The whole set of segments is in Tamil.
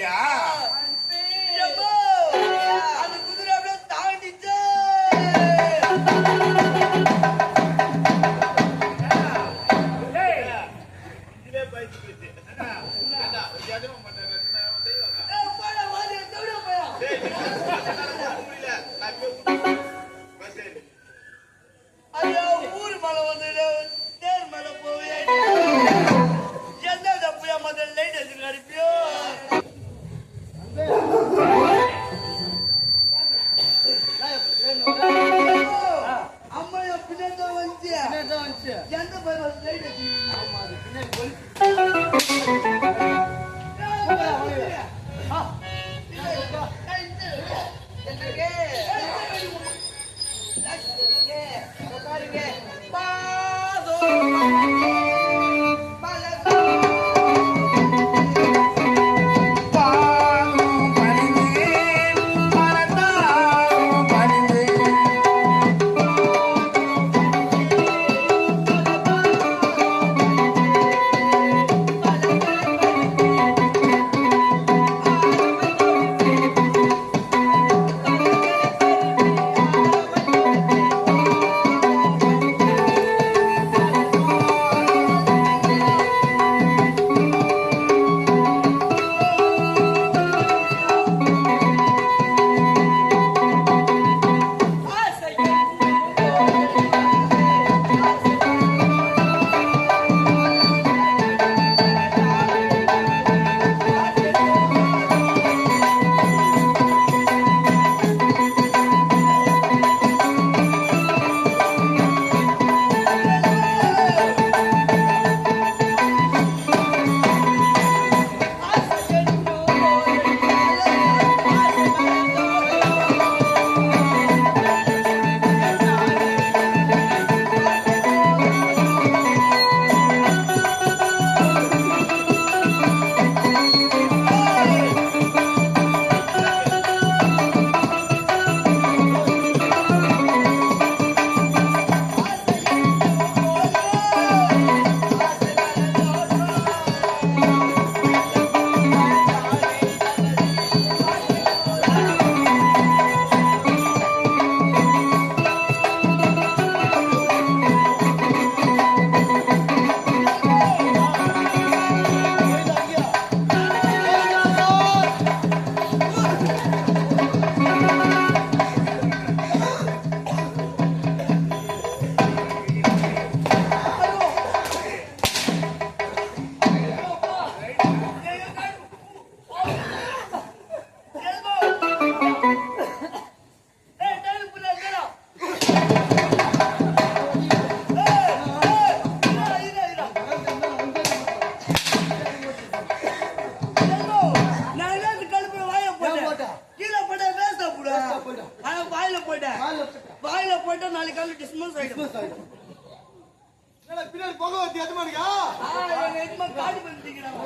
போறியா? அந்த குதிரை அப்படியே தாண்டிச்சு. இதுவே பயிற்சி போயிடுச்சு. ஊர் மலை வந்து தேர் மலை போவே எந்த தப்புயா முதல்ல லைட் வச்சு அடிப்பியோ. அம்மா பின்னாடி தான் வந்துச்சு. எந்த பையன் லைட் வச்சு வாயில போட்டா நாளைக்கு காலையில டிஸ்மிஸ் ஆயிடும். பின்னாடி பகவதி எதுமானியா எதுமா காடி பண்ணிக்கிறாங்க.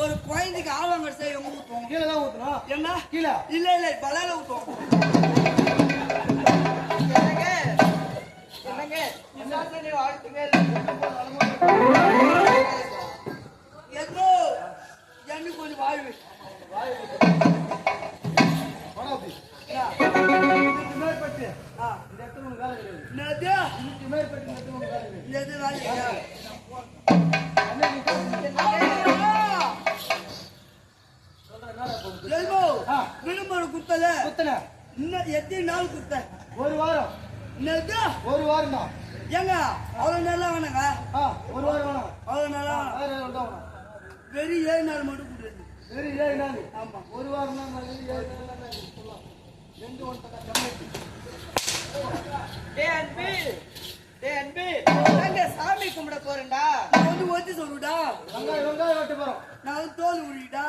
ஒரு குழந்தைக்கு ஆவாங்க செய்ய ஊத்துவோம். கீழே தான் ஊத்தணும். என்ன கீழே இல்ல இல்ல பலால ஊத்துவோம். என்னங்க என்ன நீ வாழ்த்துங்க ஏதோ என்ன கொஞ்சம் வாழ்வு வராது. மேற்பட்டு இந்த இடத்துல உனக்கு வேலை கிடையாது. என்னது இதுக்கு மேற்பட்டு இந்த இடத்துல உனக்கு வேலை கிடையாது. எது வேலையா அண்ணே, நீ சொல்ற என்னடா போகுது? எல்மோ விடுமுறை குத்தல குத்தனை இன்னும் எத்தனை நாள் குத்த ஒரு வாரம். என்னது ஒரு வாரம் தான். ஏங்க அவ்வளவு நல்லா வேணாங்க ஒரு வாரம் வேணாம். அவ்வளவு நல்லா வேற எதுவும் தான் வேணாம். வெறும் 7 நாள் மட்டும் கொடுக்குறது. வெறும் 7 நாள். ஆமா ஒரு வாரம் தான். வெறும் 7 நாள் தான் சொல்லலாம். 2 ஒன்றரை கம்மிட்டு. நாங்க சாமி கும்பிட போறேன்டா. நான் வந்து ஒத்தி சொல்லுடா. வெங்காயம் வெட்ட போறோம். நான் வந்து தோல் உரிடா.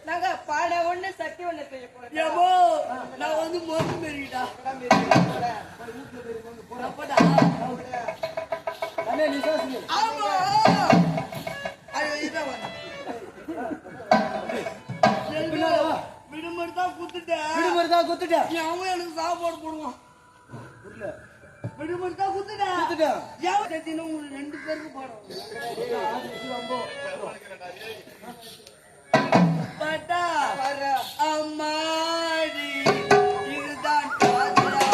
நாங்க பாட ஒண்ணு சக்தி ஒண்ணு செய்ய போறோம். ஏமோ நான் வந்து மொத்து மெரிடா. அப்படா அண்ணே, நீ பேசுங்க. ஆமா ஐயோ இதான் வந்து விடுமுறை தான் குத்துட்டேன். விடுமுறை தான் குத்துட்டேன். நீ அவங்க எனக்கு சாப்பாடு போடுவான். புரியல. விடுமுறை தான் குத்துட்டேன். குத்துட்டேன். ஏன் கத்தினா உங்களுக்கு 2 பேருக்கு பாடம் பட்டா அம்மாடி இதுதான் காதலா.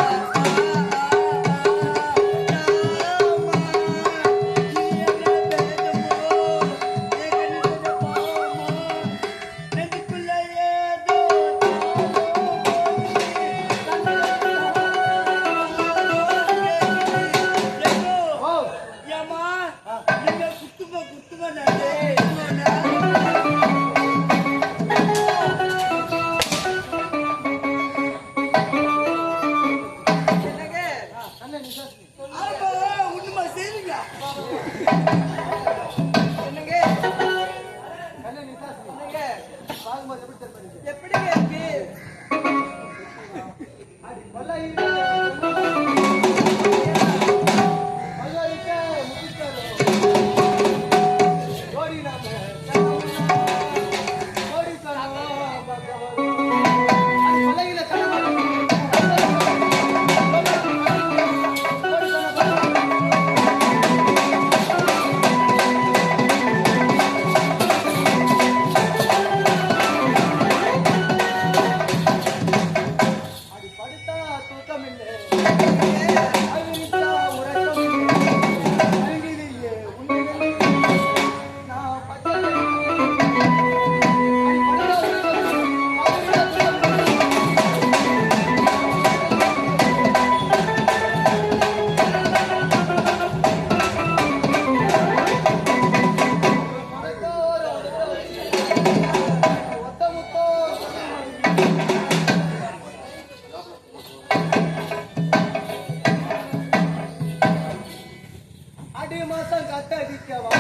அண்ணே, நீ பேசுங்க. உண்மை செய்வீங்க. என்னங்க அண்ணே, நீ பேசுங்க. என்னங்க பாக்கும்போது எப்படி தெரியும்? எப்படிங்க இருக்கு? வல்லாயிட்டே முக்கிட்டாரு. ஓடி நாம ஓடி தரமா அது வல்லையில தரமா அது படுத்தா தூக்கம் இல்லை. அழுத்தா உறக்கம் இல்லை. அழுகிலேயே உன்னிலே நான் பட்ட அடி மாசம் கத்தடிக்கவா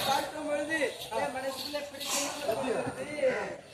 பார்க்கும் பொழுது என் மனசுல பிடிக்கும்